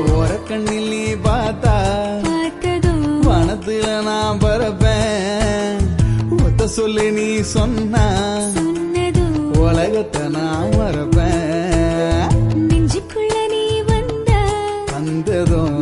கண்ணில் நீ பார்த்தா வனத்துல நான் பரப்பேன். ஒத்த சொல்லி நீ சொன்னா உலகத்தை நான் மறப்பேன். நெஞ்சுக்குள்ள நீ வந்ததும்